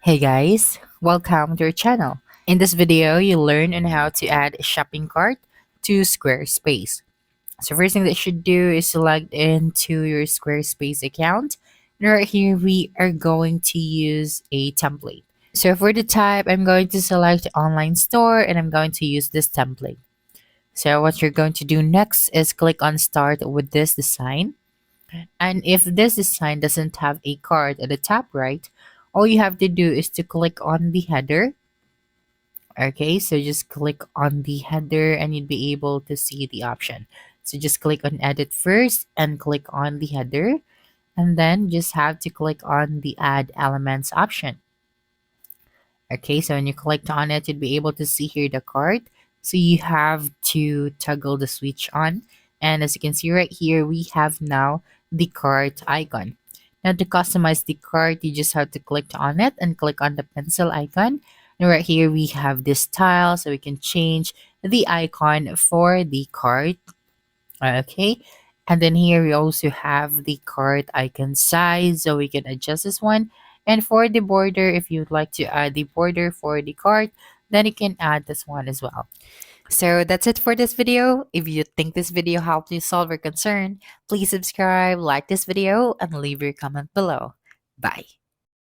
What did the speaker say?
Hey guys, welcome to our channel. In this video, you'll learn on how to add a shopping cart to Squarespace. So first thing that you should do is to log into your Squarespace account. And right here, we are going to use a template. So for the type, I'm going to select online store and I'm going to use this template. So what you're going to do next is click on start with this design. And if this design doesn't have a card at the top right, all you have to do is to click on the header. Okay, so just click on the header and you'd be able to see the option. So just click on edit first and click on the header, and then just have to click on the add elements option. Okay, so when you clicked on it, you'd be able to see here the cart. So you have to toggle the switch on. And as you can see right here, we have now the cart icon. Now to customize the cart, you just have to click on it and click on the pencil icon. And right here, we have this tile, so we can change the icon for the cart. Okay. And then here we also have the cart icon size, so we can adjust this one. And for the border, if you'd like to add the border for the cart, then you can add this one as well. So that's it for this video. If you think this video helped you solve your concern, please subscribe, like this video, and leave your comment below. Bye.